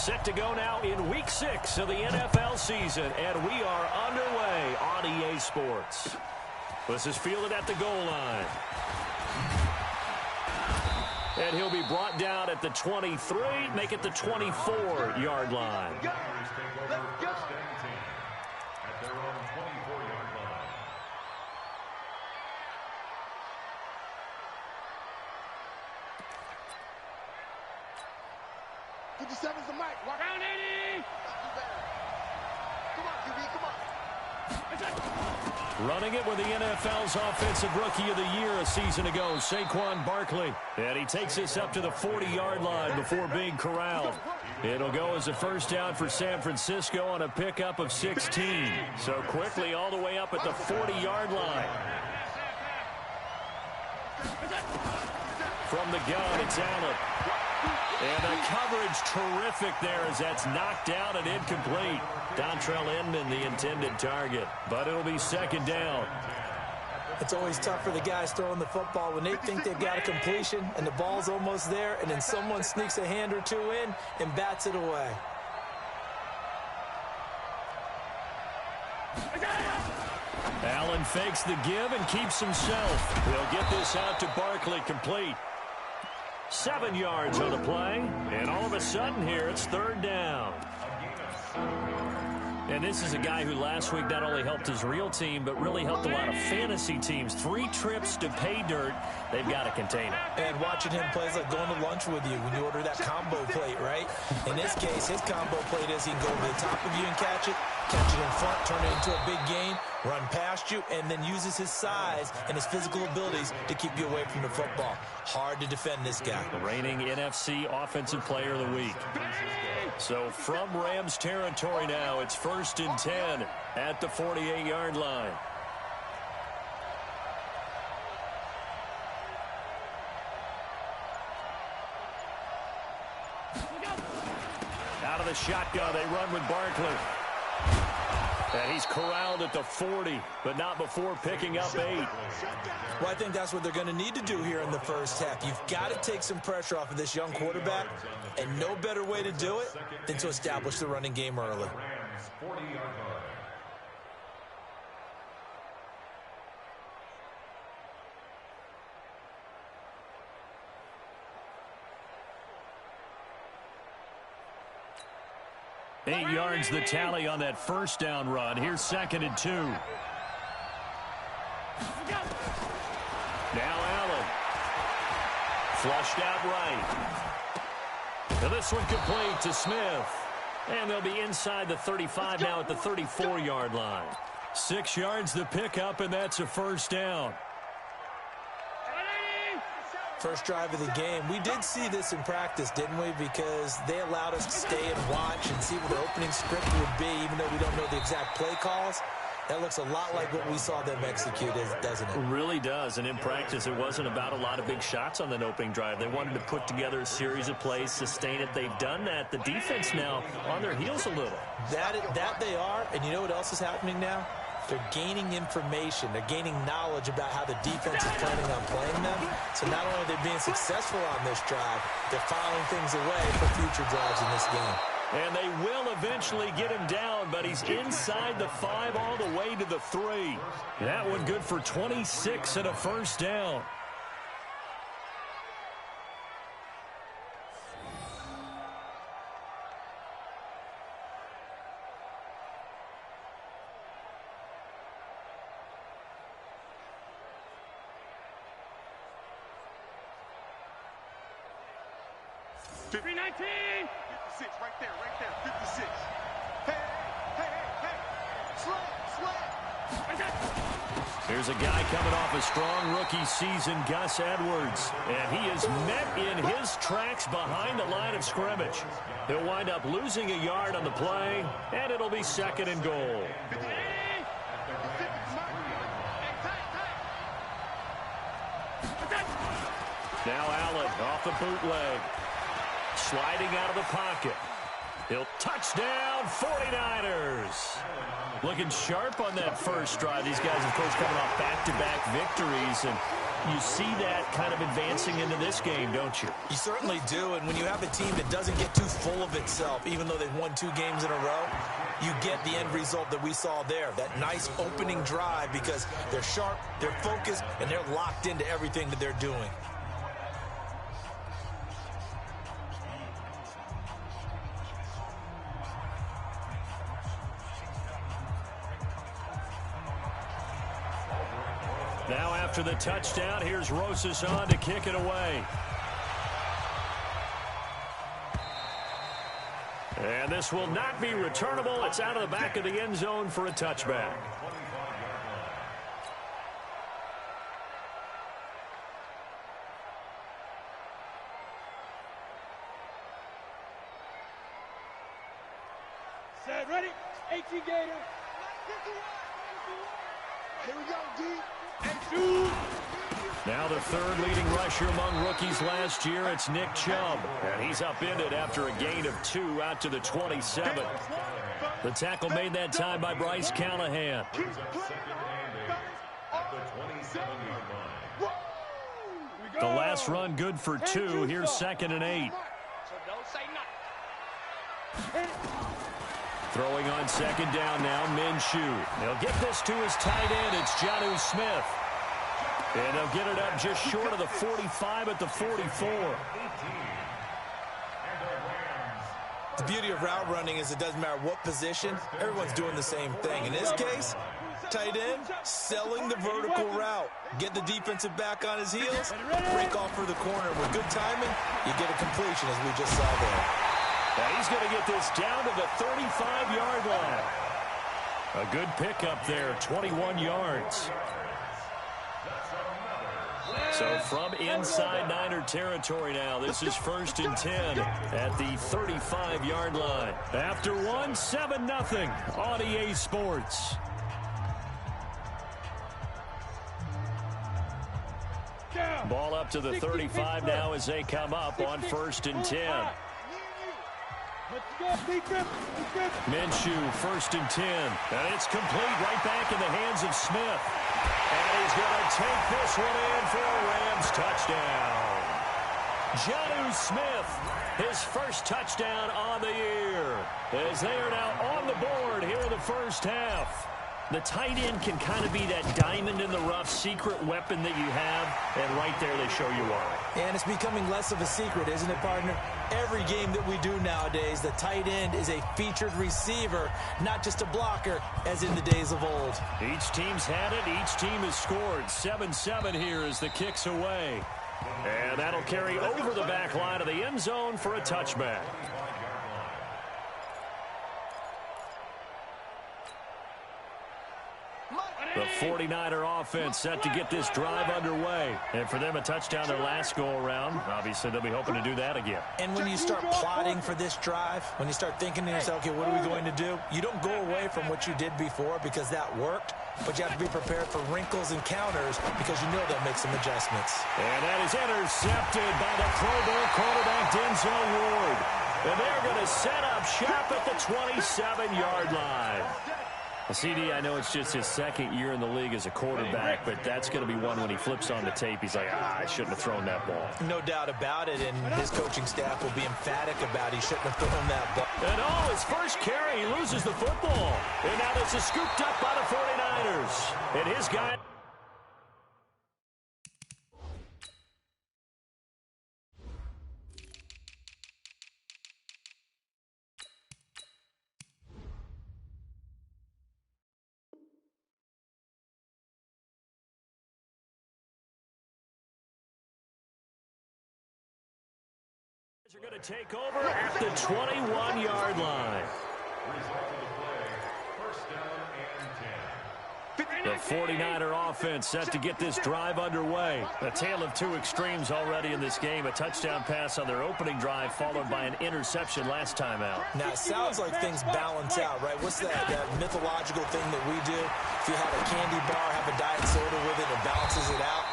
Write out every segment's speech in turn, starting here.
Set to go now in Week 6 of the NFL season, and we are underway on EA Sports. This is fielded at the goal line. And he'll be brought down at the 23, make it the 24-yard line. The mic. Walk out, 80. Come on, QB, come on. Running it with the NFL's Offensive Rookie of the Year a season ago, Saquon Barkley. And he takes us up to the 40-yard line before being corralled. It'll go as a first down for San Francisco on a pickup of 16. So quickly all the way up at the 40-yard line. From the gun, it's Allen. And the coverage terrific there as that's knocked down and incomplete. Dontrell Inman, the intended target. But it'll be second down. It's always tough for the guys throwing the football when they think they've got a completion and the ball's almost there, and then someone sneaks a hand or two in and bats it away. Allen fakes the give and keeps himself. He'll get this out to Barkley, complete. 7 yards on the play, and all of a sudden here it's third down. And this is a guy who last week not only helped his real team, but really helped a lot of fantasy teams. 3 trips to pay dirt. They've got to contain him. And watching him play is like going to lunch with you when you order that combo plate, right? In this case, his combo plate is he can go over the top of you and catch it in front, turn it into a big gain, run past you, and then uses his size and his physical abilities to keep you away from the football. Hard to defend this guy. The reigning NFC Offensive Player of the Week. So from Rams territory now, it's 1st and 10 at the 48-yard line. Out of the shotgun, they run with Barkley. And he's corralled at the 40, but not before picking up 8. Well, I think that's what they're going to need to do here in the first half. You've got to take some pressure off of this young quarterback, and no better way to do it than to establish the running game early. 8 yards the tally on that first down run. Here's 2nd and 2. Now Allen. Flushed out right. And this one complete to Smith. And they'll be inside the 35 now at the 34-yard line. 6 yards the pickup, and that's a first down. First drive of the game. We did see this in practice, didn't we? Because they allowed us to stay and watch and see what the opening script would be, even though we don't know the exact play calls. That looks a lot like what we saw them execute, doesn't it? It really does. And in practice, it wasn't about a lot of big shots on that opening drive. They wanted to put together a series of plays, sustain it. They've done that. The defense now on their heels a little. That they are. And you know what else is happening now? They're gaining information. They're gaining knowledge about how the defense is planning on playing them. So not only are they being successful on this drive, they're filing things away for future drives in this game. And they will eventually get him down, but he's inside the 5 all the way to the 3. That one good for 26 and a first down. Right there, 56. Hey. Slap. Here's a guy coming off a strong rookie season, Gus Edwards. And he is met in his tracks behind the line of scrimmage. He'll wind up losing a yard on the play, and it'll be 2nd and goal. Now Allen off the bootleg. Sliding out of the pocket. He'll touchdown 49ers. Looking sharp on that first drive. These guys, of course, coming off back-to-back victories. And you see that kind of advancing into this game, don't you? You certainly do, and when you have a team that doesn't get too full of itself, even though they've won 2 games in a row, you get the end result that we saw there, that nice opening drive, because they're sharp, they're focused, and they're locked into everything that they're doing. Now after the touchdown, here's Rosas on to kick it away. And this will not be returnable. It's out of the back of the end zone for a touchback. Set, ready? 18 Gator. Here we go, D. Now the third leading rusher among rookies last year, it's Nick Chubb. And he's upended after a gain of 2 out to the 27. The tackle made that time by Bryce Callahan. The last run good for 2. Here's 2nd and 8. Throwing on 2nd down now, Minshew. He'll get this to his tight end. It's Jonnu Smith. And they'll get it up just short of the 45 at the 44. The beauty of route running is it doesn't matter what position, everyone's doing the same thing. In this case, tight end, selling the vertical route. Get the defensive back on his heels, break off for the corner. With good timing, you get a completion, as we just saw there. And he's going to get this down to the 35-yard line. A good pickup there, 21 yards. So from inside Niner territory now, this is 1st and 10 at the 35-yard line. After 1, 7-0 on EA Sports. Ball up to the 35 now as they come up on 1st and 10. Minshew, 1st and 10. And it's complete right back in the hands of Smith. And he's going to take this one in for a Rams touchdown. Jonnu Smith, his first touchdown on the year, as they are now on the board here in the first half. The tight end can kind of be that diamond in the rough secret weapon that you have, and right there they show you why. And it's becoming less of a secret, isn't it, partner? Every game that we do nowadays, the tight end is a featured receiver, not just a blocker, as in the days of old. Each team's had it. Each team has scored. 7-7 here as the kick's away. And that'll carry over the back line of the end zone for a touchback. The 49er offense set to get this drive underway. And for them, a touchdown their last go-around. Obviously, they'll be hoping to do that again. And when you start plotting for this drive, when you start thinking to yourself, okay, what are we going to do? You don't go away from what you did before because that worked, but you have to be prepared for wrinkles and counters because you know they'll make some adjustments. And that is intercepted by the Pro Bowl quarterback Denzel Ward. And they're going to set up shop at the 27-yard line. CD, I know it's just his 2nd year in the league as a quarterback, but that's going to be one when he flips on the tape, he's like, I shouldn't have thrown that ball. No doubt about it, and his coaching staff will be emphatic about he shouldn't have thrown that ball. And his first carry, he loses the football. And now this is scooped up by the 49ers. And his guy... are going to take over at the 21-yard line. The 49er offense set to get this drive underway. A tale of 2 extremes already in this game. A touchdown pass on their opening drive followed by an interception last time out. Now, it sounds like things balance out, right? What's that mythological thing that we do? If you have a candy bar, have a diet soda with it, it balances it out.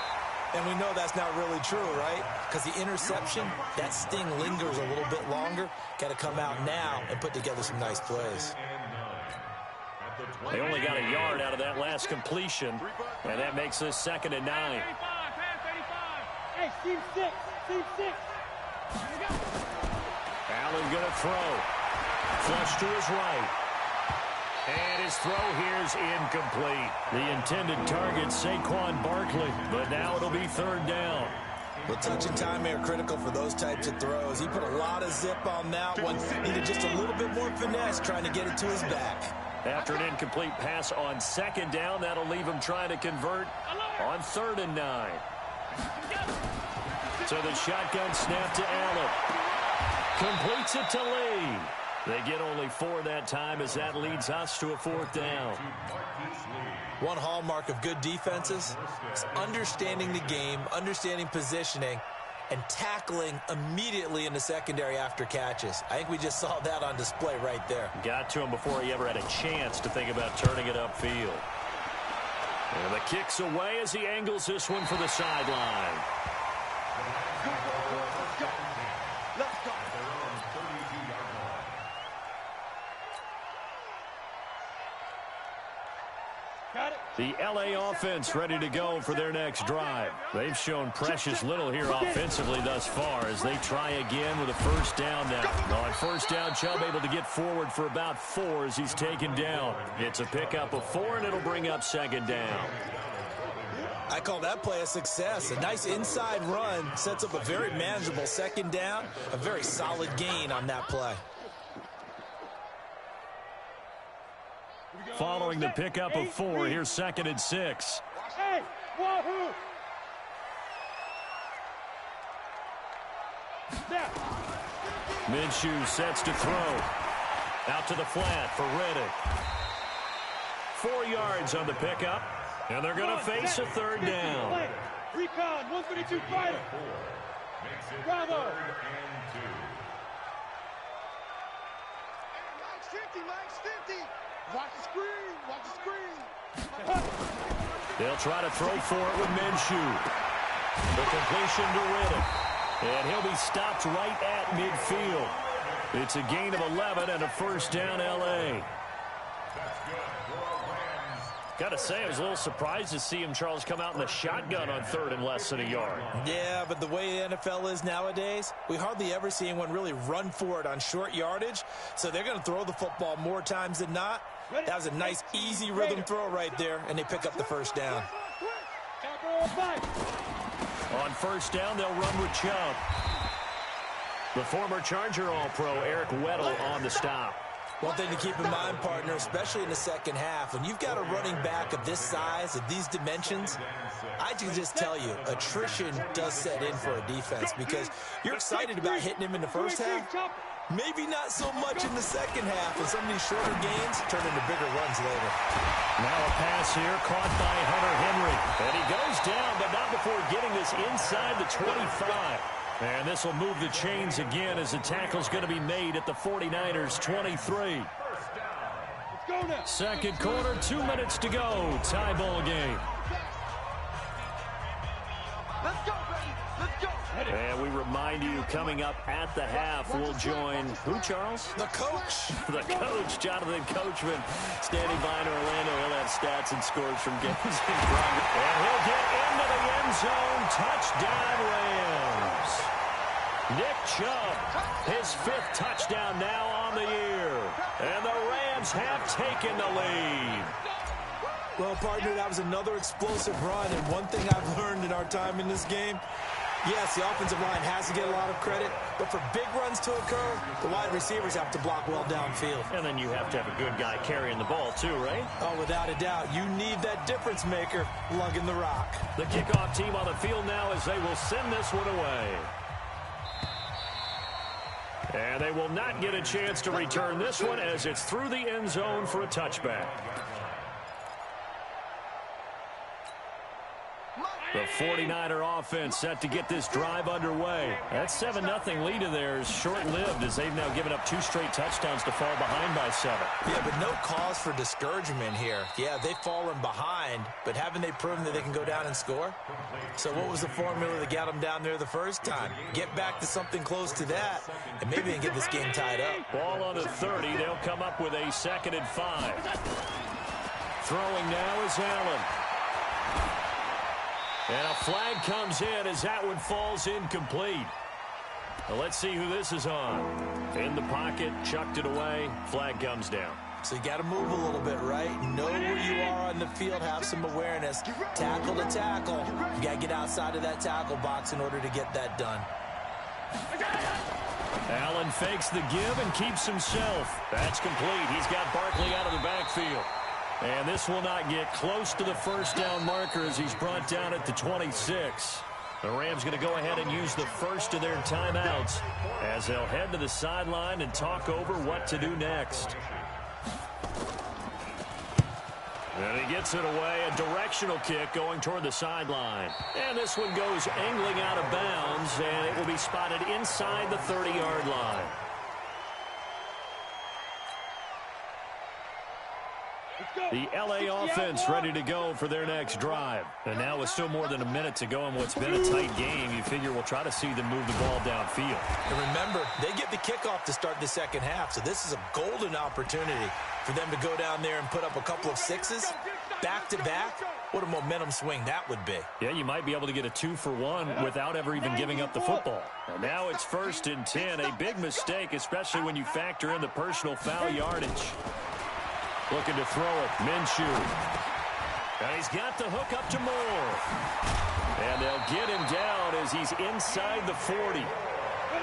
And we know that's not really true, right? Because the interception, that sting lingers a little bit longer. Got to come out now and put together some nice plays. They only got a yard out of that last completion, and that makes this 2nd and 9. Hey, team 6. Team 6. Allen going to throw. Flush to his right. And his throw here is incomplete. The intended target, Saquon Barkley. But now it'll be third down. Well, touch and timing are critical for those types of throws. He put a lot of zip on that one. Needed just a little bit more finesse trying to get it to his back. After an incomplete pass on second down, that'll leave him trying to convert on 3rd and 9. So the shotgun snap to Allen. Completes it to Lee. They get only 4 that time as that leads us to a 4th down. One hallmark of good defenses is understanding the game, understanding positioning, and tackling immediately in the secondary after catches. I think we just saw that on display right there. Got to him before he ever had a chance to think about turning it upfield. And the kick's away as he angles this one for the sideline. The L.A. offense ready to go for their next drive. They've shown precious little here offensively thus far as they try again with a first down now. On first down, Chubb able to get forward for about 4 as he's taken down. It's a pickup of 4, and it'll bring up 2nd down. I call that play a success. A nice inside run sets up a very manageable 2nd down, a very solid gain on that play. Following the pickup of 4, here's 2nd and 6. Hey, wahoo! Minshew sets to throw. Out to the flat for Reddick. 4 yards on the pickup, and they're going to face a 3rd down. Recon, 132 fighter. Bravo. Max 50, Max 50. Watch the screen, watch the screen. They'll try to throw for it with Minshew. The completion to Reddick. And he'll be stopped right at midfield. It's a gain of 11 and a first down L.A. Got to say, I was a little surprised to see him, Charles, come out in the shotgun on 3rd and less than a yard. Yeah, but the way the NFL is nowadays, we hardly ever see anyone really run for it on short yardage. So they're going to throw the football more times than not. That was a nice, easy rhythm throw right there, and they pick up the first down. On first down, they'll run with Chubb. The former Charger All-Pro, Eric Weddle, on the stop. One thing to keep in mind, partner, especially in the second half, when you've got a running back of this size, of these dimensions, I can just tell you, attrition does set in for a defense because you're excited about hitting him in the first half. Maybe not so much in the second half, and some of these shorter gains turn into bigger runs later. Now a pass here caught by Hunter Henry. And he goes down, but not before getting this inside the 25. And this will move the chains again as the tackle's going to be made at the 49ers 23. Second quarter, 2 minutes to go. Tie ball game. Let's go, baby. Let's go. And we remind you, coming up at the half, we'll join who, Charles? The coach. The coach, Jonathan Coachman, standing by in Orlando. He'll have stats and scores from games in progress. And he'll get into the end zone. Touchdown, Rams. Nick Chubb, his 5th touchdown now on the year. And the Rams have taken the lead. Well, partner, that was another explosive run, and one thing I've learned in our time in this game, yes, the offensive line has to get a lot of credit, but for big runs to occur, the wide receivers have to block well downfield. And then you have to have a good guy carrying the ball too, right? Oh, without a doubt. You need that difference maker lugging the rock. The kickoff team on the field now as they will send this one away. And they will not get a chance to return this one as it's through the end zone for a touchback. The 49er offense set to get this drive underway. That 7-0 lead of theirs short-lived as they've now given up 2 straight touchdowns to fall behind by 7. Yeah, but no cause for discouragement here. Yeah, they've fallen behind, but haven't they proven that they can go down and score? So what was the formula that got them down there the first time? Get back to something close to that, and maybe they can get this game tied up. Ball on the 30. They'll come up with a 2nd and 5. Throwing now is Allen. And a flag comes in as that one falls incomplete. Well, let's see who this is on. In the pocket, chucked it away, flag comes down. So you got to move a little bit, right? Know where you are on the field, have some awareness. Tackle to tackle. You got to get outside of that tackle box in order to get that done. Allen fakes the give and keeps himself. That's complete. He's got Barkley out of the backfield. And this will not get close to the first down marker as he's brought down at the 26. The Rams going to go ahead and use the first of their timeouts as they'll head to the sideline and talk over what to do next. And he gets it away, a directional kick going toward the sideline. And this one goes angling out of bounds, and it will be spotted inside the 30-yard line. The L.A. offense ready to go for their next drive. And now with still more than a minute to go in what's been a tight game, you figure we'll try to see them move the ball downfield. And remember, they get the kickoff to start the second half, so this is a golden opportunity for them to go down there and put up a couple of sixes back-to-back. What a momentum swing that would be. Yeah, you might be able to get a 2-for-1 without ever even giving up the football. And now it's 1st and 10, a big mistake, especially when you factor in the personal foul yardage. Looking to throw it, Minshew. And he's got the hook up to Moore. And they'll get him down as he's inside the 40.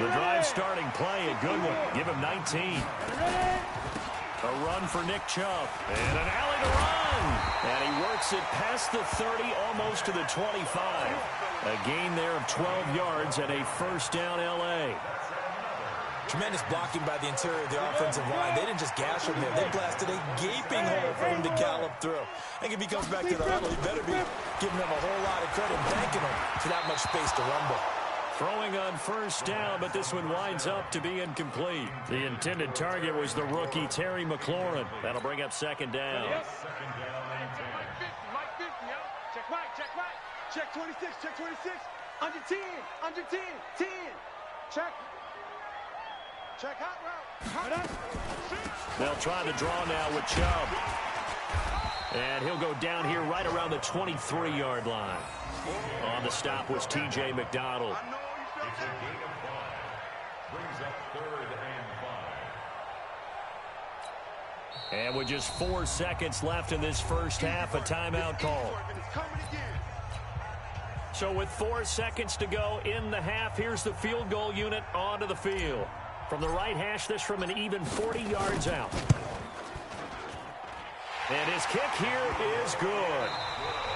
The drive starting play, a good one. Give him 19. A run for Nick Chubb. And an alley to run. And he works it past the 30, almost to the 25. A gain there of 12 yards and a first down L.A. Tremendous blocking by the interior of the offensive line. They didn't just gash him there. They blasted a gaping hole for him to gallop through. I think if he comes back to the huddle, he better be giving them a whole lot of credit, thanking him for that much space to rumble. Throwing on first down, but this one winds up to be incomplete. The intended target was the rookie Terry McLaurin. That'll bring up second down. Mike 50, check right, check right. Check 26, check 26. Under 10, under 10, 10. Check. Check hot route. They'll try the draw now with Chubb. And he'll go down here right around the 23-yard line. On the stop was T.J. McDonald. And with just 4 seconds left in this first half, a timeout call. So with 4 seconds to go in the half, here's the field goal unit onto the field. From the right hash, this from an even 40 yards out. And his kick here is good.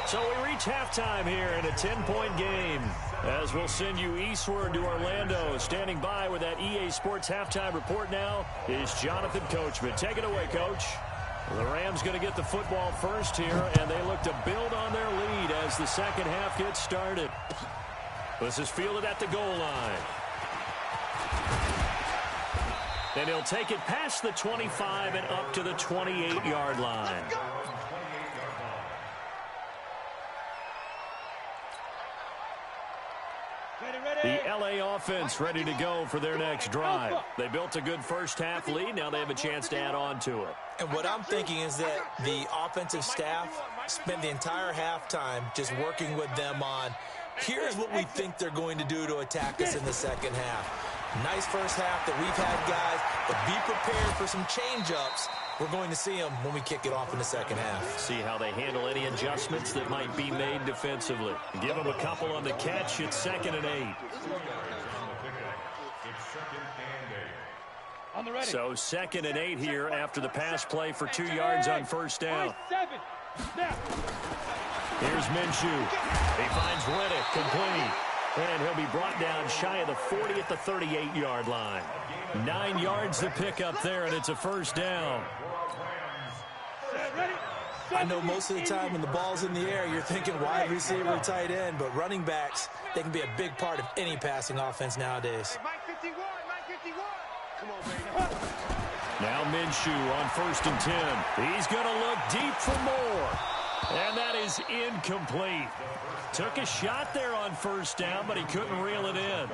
So we reach halftime here in a 10-point game. As we'll send you eastward to Orlando. Standing by with that EA Sports halftime report now is Jonathan Coachman. Take it away, Coach. The Rams going to get the football first here, and they look to build on their lead as the second half gets started. This is fielded at the goal line. And he'll take it past the 25 and up to the 28-yard line. The L.A. offense ready to go for their next drive. They built a good first-half lead. Now they have a chance to add on to it. And what I'm thinking is that the offensive staff spent the entire halftime just working with them on, here's what we think they're going to do to attack us in the second half. Nice first half that we've had, guys, but be prepared for some change-ups. We're going to see them when we kick it off in the second half. See how they handle any adjustments that might be made defensively. Give them a couple on the catch. It's 2nd and 8. So 2nd and 8 here after the pass play for 2 yards on first down. Here's Minshew. He finds Riddick complete. And he'll be brought down shy of the 40 at the 38-yard line. 9 yards to pick up there, and it's a first down. I know most of the time when the ball's in the air, you're thinking wide receiver, tight end, but running backs, they can be a big part of any passing offense nowadays. Come on, baby. Now Minshew on 1st and 10. He's going to look deep for more. And that is incomplete. Took a shot there on first down, but he couldn't reel it in.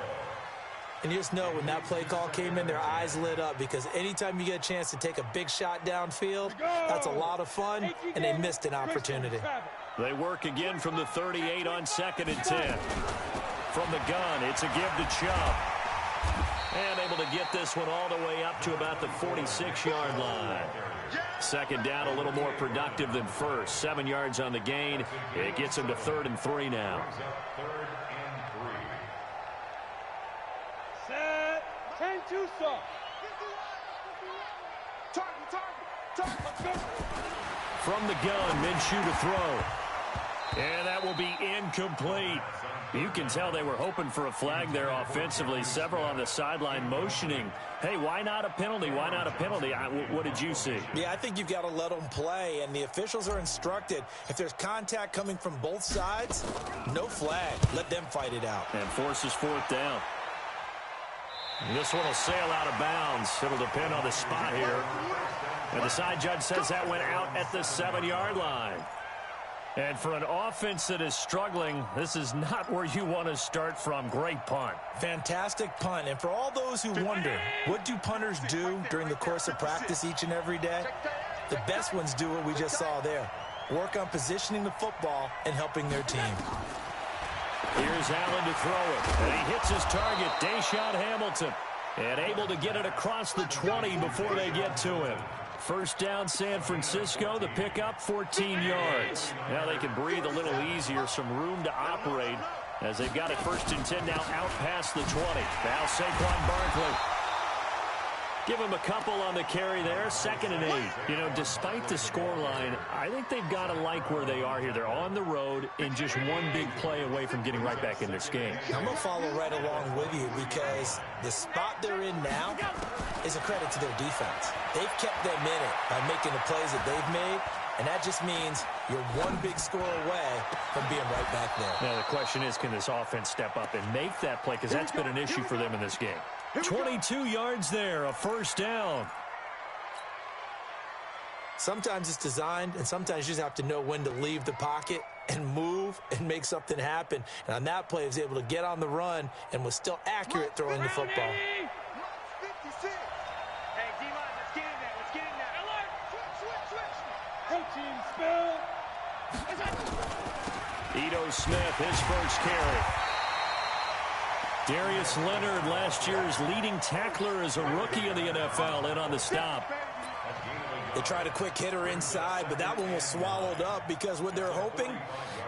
And you just know when that play call came in, their eyes lit up, because anytime you get a chance to take a big shot downfield, that's a lot of fun, and they missed an opportunity. They work again from the 38 on 2nd and 10. From the gun, it's a give to Chubb. And able to get this one all the way up to about the 46-yard line. 2nd down, a little more productive than first. 7 yards on the gain. It gets him to 3rd and 3 now. Set. 10-2 soft. From the gun, Minshew to throw. And that will be incomplete. You can tell they were hoping for a flag there offensively. Several on the sideline motioning. Hey, why not a penalty? Why not a penalty? What did you see? Yeah, I think you've got to let them play, and the officials are instructed. If there's contact coming from both sides, no flag. Let them fight it out. And forces 4th down. And this one will sail out of bounds. It'll depend on the spot here. And the side judge says that went out at the 7-yard line. And for an offense that is struggling, this is not where you want to start from. Great punt. Fantastic punt. And for all those who wonder, what do punters do during the course of practice each and every day? The best ones do what we just saw there. Work on positioning the football and helping their team. Here's Allen to throw it. And he hits his target, Deshaun Hamilton. And able to get it across the 20 before they get to him. 1st down, San Francisco. The pickup, 14 yards. Now they can breathe a little easier, some room to operate as they've got it 1st and 10 now out past the 20. Now Saquon Barkley. Give him a couple on the carry there, 2nd and 8. You know, despite the scoreline, I think they've got to like where they are here. They're on the road and just one big play away from getting right back in this game. I'm going to follow right along with you because the spot they're in now is a credit to their defense. They've kept them in it by making the plays that they've made, and that just means you're one big score away from being right back there. Now the question is, can this offense step up and make that play? Because that's been an issue for them in this game. 22 yards there, a 1st down. Sometimes it's designed, and sometimes you just have to know when to leave the pocket and move and make something happen. And on that play, he was able to get on the run and was still accurate throwing the football. Hey, D-line, let's get in there. Let's get in there. Alert! Switch. Protein spill. Ito Smith, his 1st carry. Darius Leonard, last year's leading tackler as a rookie in the NFL, in on the stop. They tried a quick hitter inside, but that one was swallowed up because what they're hoping,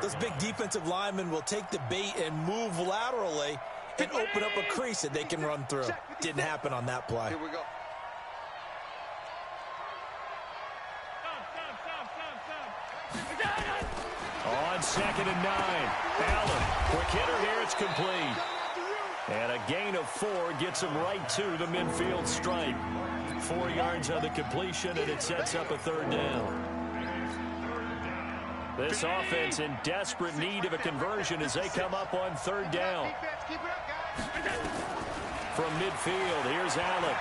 those big defensive linemen will take the bait and move laterally and open up a crease that they can run through. Didn't happen on that play. Here we go. On 2nd and 9. Allen, quick hitter here, it's complete. And a gain of 4 gets him right to the midfield stripe. 4 yards on the completion, and it sets up a 3rd down. This offense in desperate need of a conversion as they come up on 3rd down. From midfield, here's Allen.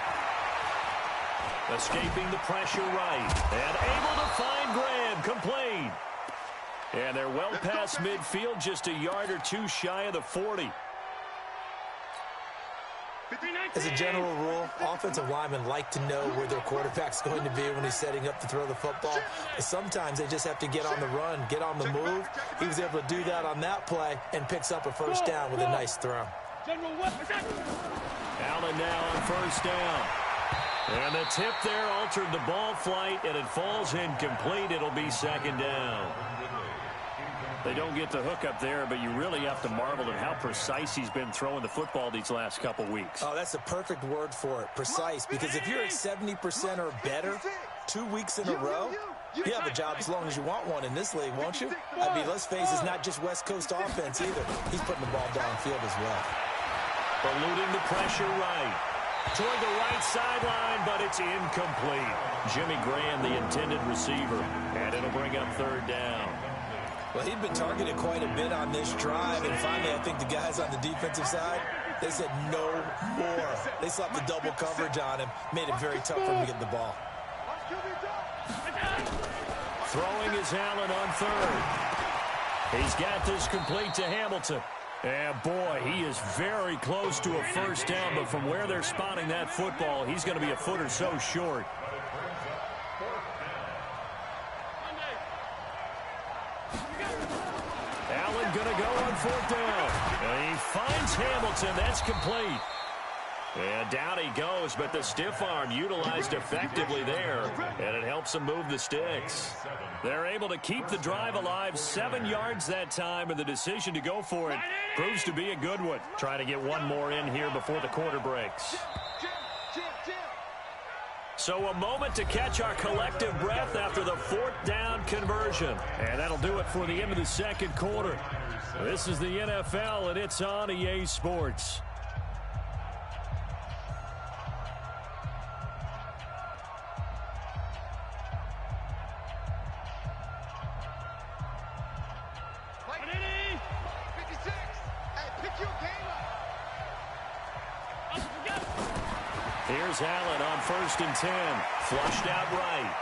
Escaping the pressure right. And able to find Graham, complete. And they're well past midfield, just a yard or two shy of the 40. As a general rule, offensive linemen like to know where their quarterback's going to be when he's setting up to throw the football. But sometimes they just have to get on the run, get on the move. He was able to do that on that play and picks up a 1st down with a nice throw. Allen now on 1st down. And the tip there altered the ball flight, and it falls incomplete. It'll be 2nd down. They don't get the hook up there, but you really have to marvel at how precise he's been throwing the football these last couple weeks. Oh, that's the perfect word for it, precise, because if you're at 70% or better 2 weeks in a row, you have a job as long as you want one in this league, won't you? I mean, let's face it, it's not just West Coast offense either. He's putting the ball downfield as well. Eluding the pressure right. Toward the right sideline, but it's incomplete. Jimmy Graham, the intended receiver, and it'll bring up 3rd down. Well, he'd been targeted quite a bit on this drive, and finally I think the guys on the defensive side, they said no more. They slapped the double coverage on him, made it very tough for him to get the ball. Throwing is Allen on 3rd. He's got this complete to Hamilton. And, boy, he is very close to a 1st down, but from where they're spotting that football, he's going to be a foot or so short. Allen going to go on 4th down. And he finds Hamilton. That's complete. And down he goes, but the stiff arm utilized effectively there, and it helps him move the sticks. They're able to keep the drive alive, 7 yards that time, and the decision to go for it proves to be a good one. Trying to get one more in here before the quarter breaks. So a moment to catch our collective breath after the 4th down conversion. And that'll do it for the end of the second quarter. This is the NFL, and it's on EA Sports. Here's Allen on 1st and 10. Flushed out right.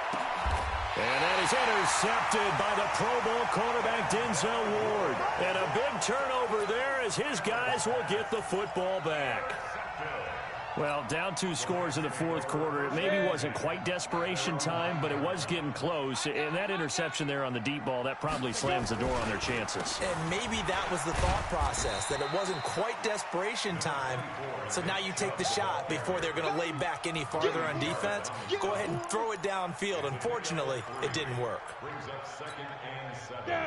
And that is intercepted by the Pro Bowl quarterback Denzel Ward. And a big turnover there as his guys will get the football back. Well, down 2 scores in the 4th quarter. It maybe wasn't quite desperation time, but it was getting close. And that interception there on the deep ball, that probably slams the door on their chances. And maybe that was the thought process, that it wasn't quite desperation time. So now you take the shot before they're going to lay back any farther on defense. Go ahead and throw it downfield. Unfortunately, it didn't work.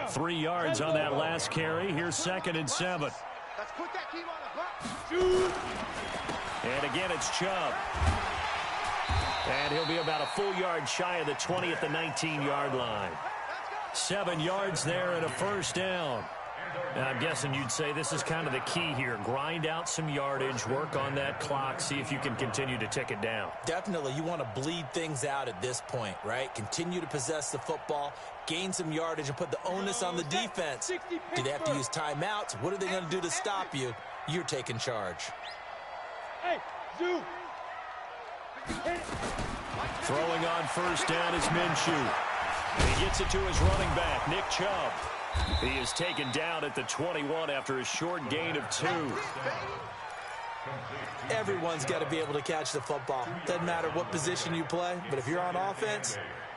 3 yards on that last carry. Here's 2nd and 7. Let's put that team on the box. And again, it's Chubb. And he'll be about a full yard shy of the 20 at the 19-yard line. 7 yards there and a 1st down. Now, I'm guessing you'd say this is kind of the key here. Grind out some yardage, work on that clock, see if you can continue to tick it down. Definitely. You want to bleed things out at this point, right? Continue to possess the football, gain some yardage, and put the onus on the defense. Do they have to use timeouts? What are they going to do to stop you? You're taking charge. Hey, Zoo. Throwing on 1st down is Minshew. He gets it to his running back, Nick Chubb. He is taken down at the 21 after a short gain of 2. Everyone's got to be able to catch the football. Doesn't matter what position you play, but if you're on offense,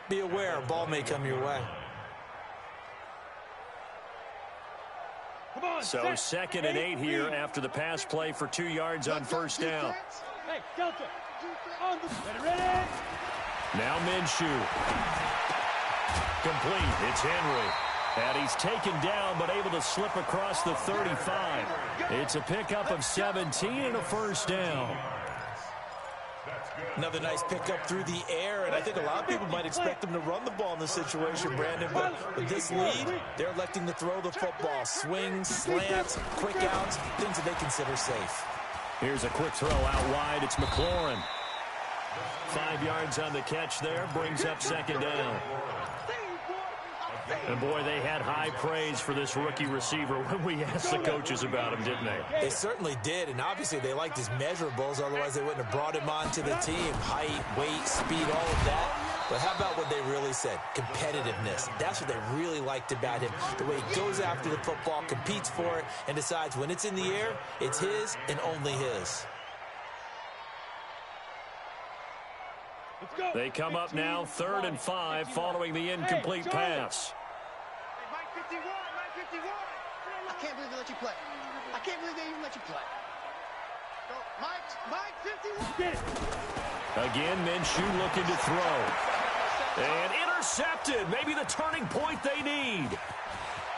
be aware a ball may come your way. So 2nd and 8 here after the pass play for 2 yards on 1st down. Hey, Delta. Ready? Now Minshew. Complete. It's Henry. And he's taken down but able to slip across the 35. It's a pickup of 17 and a 1st down. Another nice pickup through the air, and I think a lot of people might expect them to run the ball in this situation, Brandon, but with this lead, they're electing to throw the football. Swings, slants, quick outs, things that they consider safe. Here's a quick throw out wide. It's McLaurin. 5 yards on the catch there, brings up 2nd down. And, boy, they had high praise for this rookie receiver when we asked the coaches about him, didn't they? They certainly did, and obviously they liked his measurables, otherwise they wouldn't have brought him onto the team. Height, weight, speed, all of that. But how about what they really said? Competitiveness. That's what they really liked about him. The way he goes after the football, competes for it, and decides when it's in the air, it's his and only his. They come up now 3rd and 5 following the incomplete pass. I can't believe they let you play. I can't believe they even let you play. Mike 51. Get it. Again, Minshew looking to throw. And intercepted. Maybe the turning point they need.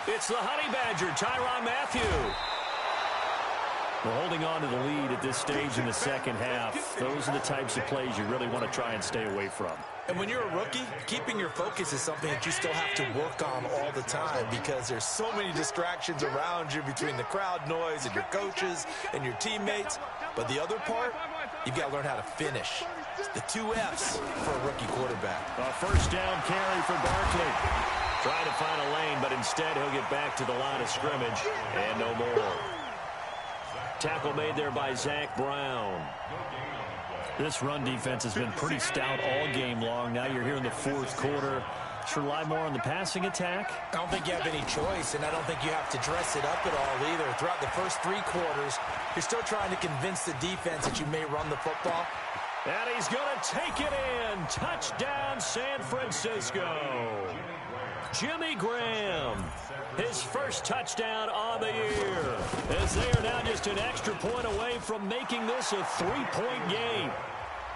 It's the Honey Badger, Tyrann Mathieu. We're holding on to the lead at this stage in the second half. Those are the types of plays you really want to try and stay away from. And when you're a rookie, keeping your focus is something that you still have to work on all the time because there's so many distractions around you between the crowd noise and your coaches and your teammates. But the other part, you've got to learn how to finish. The 2 F's for a rookie quarterback. A 1st down carry for Barkley. Trying to find a lane, but instead he'll get back to the line of scrimmage and no more. Tackle made there by Zach Brown. This run defense has been pretty stout all game long. Now you're here in the 4th quarter. Should rely more on the passing attack. I don't think you have any choice, and I don't think you have to dress it up at all either. Throughout the first 3 quarters, you're still trying to convince the defense that you may run the football. And he's going to take it in. Touchdown, San Francisco. Jimmy Graham. His first touchdown on the year, as they are now just an extra point away from making this a 3-point game.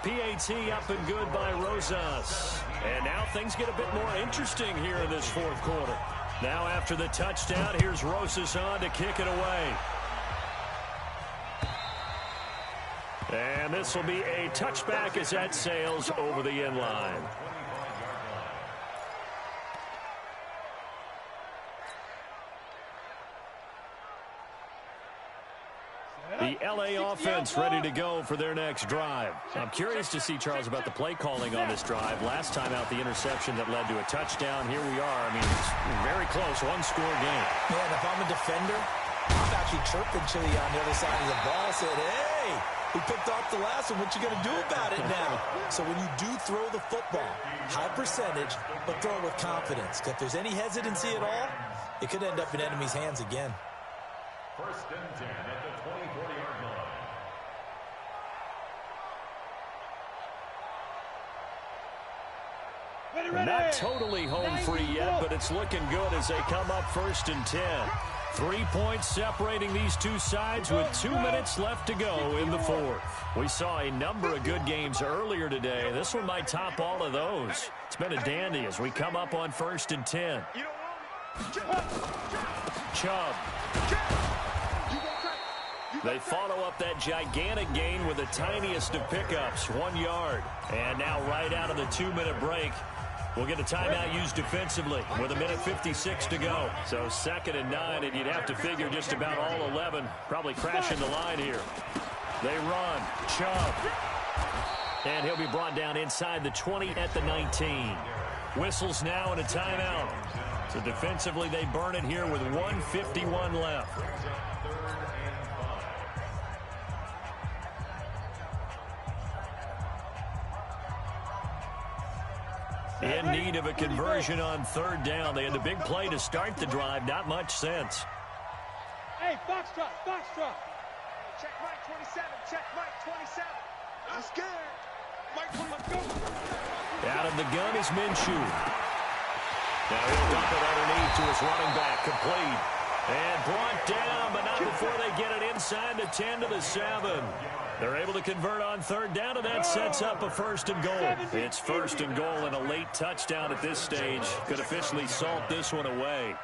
PAT up and good by Rosas. And now things get a bit more interesting here in this fourth quarter. Now after the touchdown, here's Rosas on to kick it away. And this will be a touchback as that sails over the end line. The LA offense ready to go for their next drive. I'm curious to see, Charles, about the play calling on this drive. Last time out, the interception that led to a touchdown. Here we are. I mean, it's very close, one-score game. Man, if I'm a defender, I'm actually chirping Chili on the other side of the ball. Said, hey, we picked off the last one. What you going to do about it now? So when you do throw the football, high percentage, but throw it with confidence. If there's any hesitancy at all, it could end up in enemy's hands again. First and 10 at the 24-yard line. Not totally home free yet, but it's looking good as they come up first and 10. 3 points separating these two sides with 2 minutes left to go in the fourth. We saw a number of good games earlier today. This one might top all of those. It's been a dandy as we come up on first and 10. Chubb. They follow up that gigantic gain with the tiniest of pickups, 1 yard. And now right out of the 2-minute break, we'll get a timeout used defensively with 1:56 to go. So 2nd and 9, and you'd have to figure just about all 11 probably crashing the line here. They run. Chubb. And he'll be brought down inside the 20 at the 19. Whistles now and a timeout. So defensively, they burn it here with 1:51 left. In need of a conversion on 3rd down. They had the big play to start the drive. Not much sense. Hey, Foxtrot, Foxtrot. Check Mike 27, check Mike 27. I'm scared. Mike 27, go. Out of the gun is Minshew. Now he'll dump it underneath to his running back. Complete. And brought down, but not before they get it inside the 10 to the 7. They're able to convert on 3rd down, and that sets up a 1st and goal. It's 1st and goal, and a late touchdown at this stage could officially salt this one away.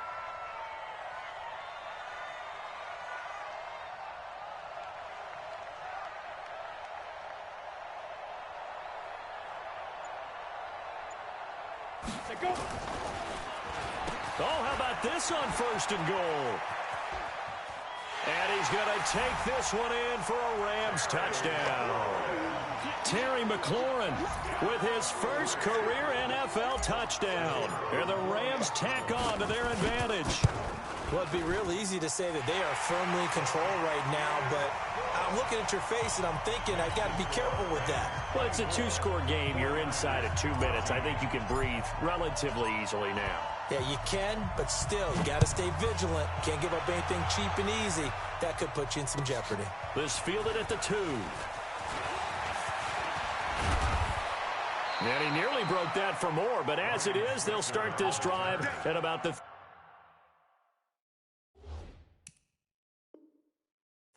Oh, how about this on 1st and goal? And he's going to take this one in for a Rams touchdown. Terry McLaurin with his first career NFL touchdown. And the Rams tack on to their advantage. Well, it'd be real easy to say that they are firmly in control right now, but I'm looking at your face and I'm thinking I got to be careful with that. Well, it's a 2-score game. You're inside of 2 minutes. I think you can breathe relatively easily now. Yeah, you can, but still, you got to stay vigilant. Can't give up anything cheap and easy. That could put you in some jeopardy. This fielded at the 2. And he nearly broke that for more, but as it is, they'll start this drive at about the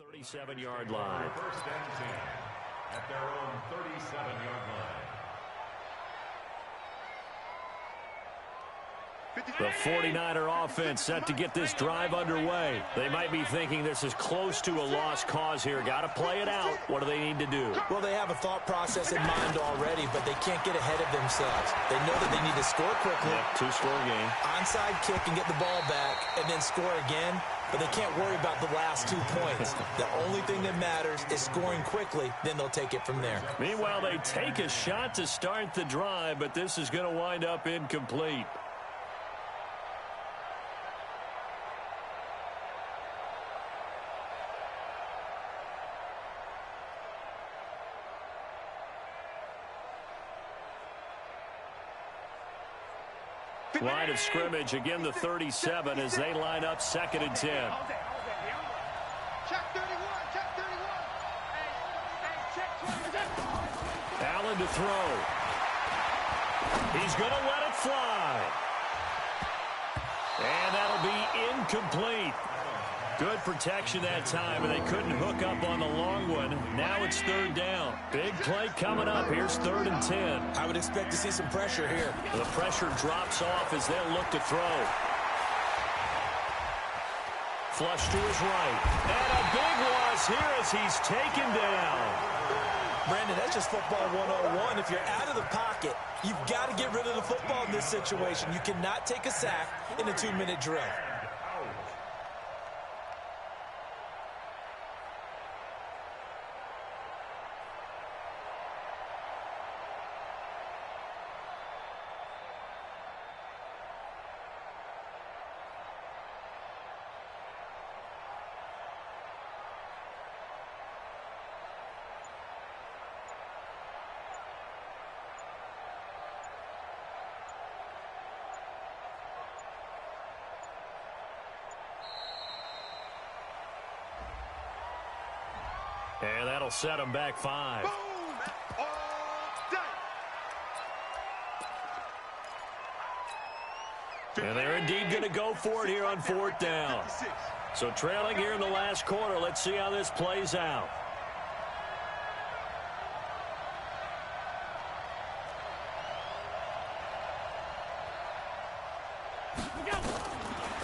37-yard line. First and 10 at their own 37-yard line. The 49er offense set to get this drive underway. They might be thinking this is close to a lost cause here. Got to play it out. What do they need to do? Well, they have a thought process in mind already, but they can't get ahead of themselves. They know that they need to score quickly. Yep, 2-score game. Onside kick and get the ball back and then score again. But they can't worry about the last 2 points. The only thing that matters is scoring quickly. Then they'll take it from there. Meanwhile, they take a shot to start the drive, but this is going to wind up incomplete. Line of scrimmage, again the 37 as they line up 2nd and 10. Check 31, check 31. Hey, check 26. Allen to throw. He's going to let it fly. And that'll be incomplete. Good protection that time, and they couldn't hook up on the long one. Now it's third down. Big play coming up. Here's 3rd and 10. I would expect to see some pressure here. The pressure drops off as they'll look to throw. Flush to his right. And a big loss here as he's taken down. Brandon, that's just football 101. If you're out of the pocket, you've got to get rid of the football in this situation. You cannot take a sack in a 2-minute drill. And that'll set him back 5. Boom! All day. And they're indeed going to go for it here on 4th down. So trailing here in the last quarter. Let's see how this plays out.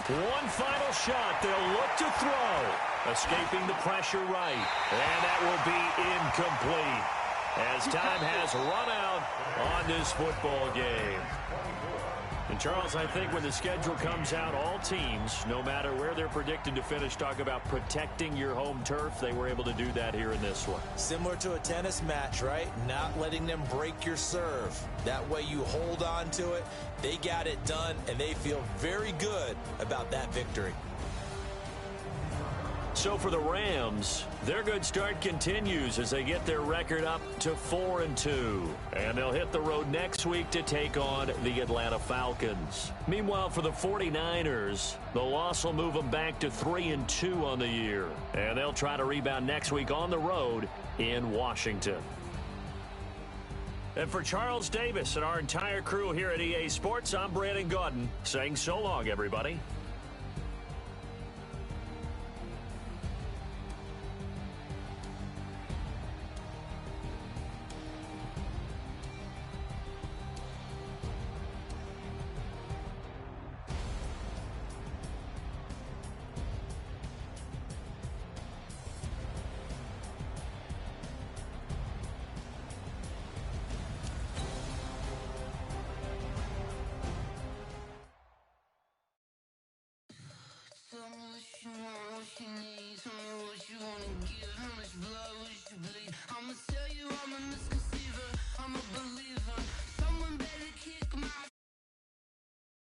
One final shot. They'll look to throw. Escaping the pressure right. And that will be incomplete as time has run out on this football game. And, Charles, I think when the schedule comes out, all teams, no matter where they're predicted to finish, talk about protecting your home turf. They were able to do that here in this one. Similar to a tennis match, right? Not letting them break your serve. That way you hold on to it. They got it done, and they feel very good about that victory. So for the Rams, their good start continues as they get their record up to 4-2. And they'll hit the road next week to take on the Atlanta Falcons. Meanwhile, for the 49ers, the loss will move them back to 3-2 on the year. And they'll try to rebound next week on the road in Washington. And for Charles Davis and our entire crew here at EA Sports, I'm Brandon Gaudin saying so long, everybody. I'ma tell you I'm in the